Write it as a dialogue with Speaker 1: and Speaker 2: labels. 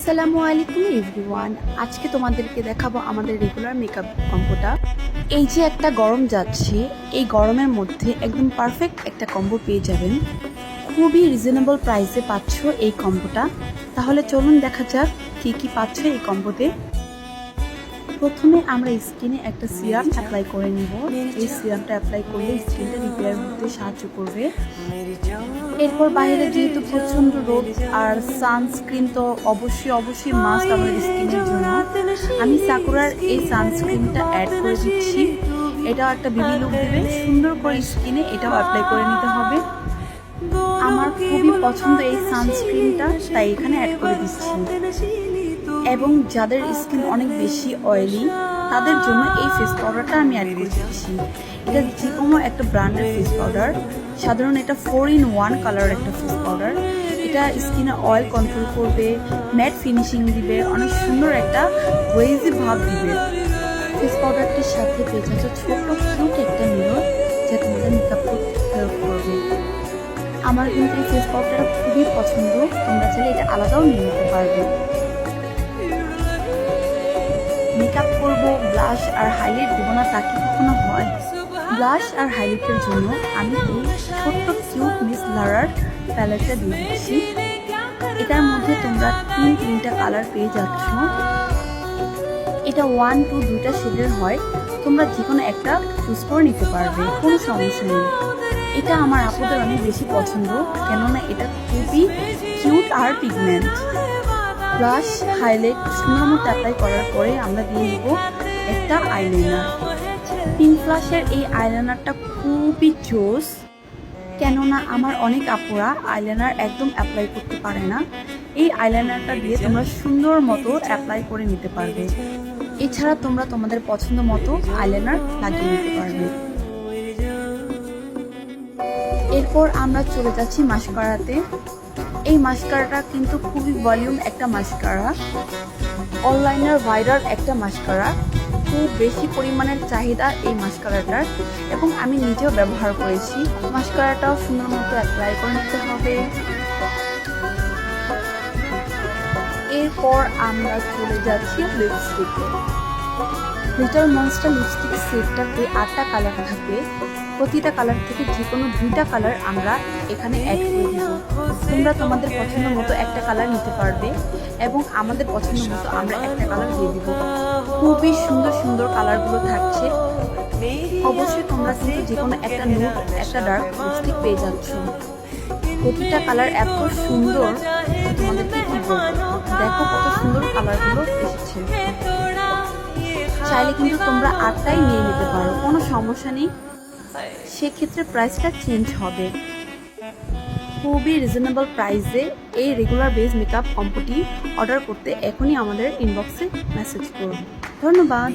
Speaker 1: আসসালামু আলাইকুম এভরিওয়ান। আজকে তোমাদেরকে দেখাবো আমাদের রেগুলার মেকআপ কম্বোটা। এই যে একটা গরম যাচ্ছে, এই গরমের মধ্যে একদম পারফেক্ট একটা কম্বো পেয়ে যাবেন। খুবই রিজনেবল প্রাইসে পাচ্ছ এই কম্বোটা। তাহলে চলুন দেখা যাক কি কি পাচ্ছ এই কম্বোতে। প্রথমে আমরা স্কিনে একটা সিরাম অ্যাপ্লাই করে নিব। এই সিরামটা অ্যাপ্লাই করলে স্কিনটা রিপেয়ার হতে সাহায্য করবে। এরপর বাইরে যেহেতু প্রচন্ড রোদ আর সানস্ক্রিন তো অবশ্যই মাস্ট আমাদের স্কিনের জন্য, আমি সাকুরার এই সানস্ক্রিনটা অ্যাড করে দিচ্ছি। এটাও একটা বেবি লুক দেবে, সুন্দর করে স্কিনে এটাও অ্যাপ্লাই করে নিতে হবে। আমার খুবই পছন্দ এই সানস্ক্রিনটা, তাই এখানে অ্যাড করে দিচ্ছি। এবং যাদের স্কিন অনেক বেশি অয়েলি তাদের জন্য এই ফেস পাউডারটা আমি অ্যাড করে দিচ্ছি। এটা যে কোনো একটা ব্র্যান্ডের ফেস পাউডার, সাধারণ এটা 4-in-1 কালার একটা ফেস পাউডার। এটা স্কিনে অয়েল কন্ট্রোল করবে, ম্যাট ফিনিশিং দিবে, অনেক সুন্দর একটা ওয়েজি ভাব দিবে। ফেস পাউডারটির সাথে পেয়ে যাচ্ছে ছোট্ট কিউট একটা মিরর, যা তোমাদের মেকআপ করতে হেল্প করবে। আমার কিন্তু এই ফেস পাউডারটা খুবই পছন্দ, তোমরা চাইলে এটা আলাদাও নিয়ে নিতে পারবে। মেকআপ করবো, ব্লাশ আর হাইলাইট দেবো না তা কি কখনো হয়? ব্লাশ আর হাইলাইটের জন্য আমি এই ছোট্ট কিউট মিস লারার প্যালেটটা দিয়ে দিচ্ছি। এটার মধ্যে তোমরা তিনটা কালার পেয়ে যাচ্ছ। এটা 1-2 দুইটা শেডের হয়, তোমরা যে কোনো একটা চুজ করে নিতে পারবে, কোনো সমস্যা নেই। এটা আমার আপুদের অনেক বেশি পছন্দ, কেননা এটা খুবই কিউট আর পিগমেন্ট। ব্লাশ হাইলাইট সুন্দর মতো অ্যাপ্লাই করার পরে আমরা দিয়ে দিব একটা আইলাইনার। পিঙ্ক ফ্লাশের এই আইলাইনারটা খুবই জোস, কেননা আমার অনেক আপুরা আইলাইনার একদম অ্যাপ্লাই করতে পারে না। এই আইলাইনারটা দিয়ে তোমরা সুন্দর মতো অ্যাপ্লাই করে নিতে পারবে। এছাড়া তোমরা তোমাদের পছন্দ মতো আইলাইনার লাগিয়ে নিতে পারবে। এরপর আমরা চলে যাচ্ছি মাস্কারাতে। এই মাস্কারাটা কিন্তু খুবই ভলিউম একটা মাস্কারা, অনলাইনের ভাইরাল একটা মাস্কারা। খুব বেশি পরিমাণের চাহিদা এই মাস্কারাটার, এবং আমি নিজেও ব্যবহার করেছি। মাস্কারাটাও সুন্দর মতো অ্যাপ্লাই করে নিতে হবে। এরপর আমরা চলে যাচ্ছি লিপস্টিকে। লিটল মনস্টার লিপস্টিক সেটটাতে 8টা কালার থাকবে। প্রতিটা কালার থেকে যে কোনো 2টা কালার আমরা এখানে অ্যাড করে দিব। তোমরা তোমাদের পছন্দ মতো একটা কালার নিতে পারবে, এবং আমাদের পছন্দ মতো আমরা একটা কালার দিয়ে দিব। খুবই সুন্দর কালারগুলো থাকছে। অবশ্যই তোমরা কিন্তু যে কোনো একটা নুড একটা ডার্ক লিপস্টিক পেয়ে যাচ্ছ। প্রতিটা কালার এত সুন্দর, তোমাদেরকে কি বলবো, দেখো কত সুন্দর কালারগুলো এসেছে। চাইলে কিন্তু তোমরা 8টাই নিয়ে নিতে পারো, কোনো সমস্যা নেই। সেক্ষেত্রে প্রাইসটা চেঞ্জ হবে। খুবই রিজনেবল প্রাইসে এই রেগুলার বেস মেকআপ কম্বোটি অর্ডার করতে এখনই আমাদের ইনবক্সে মেসেজ করুন। ধন্যবাদ।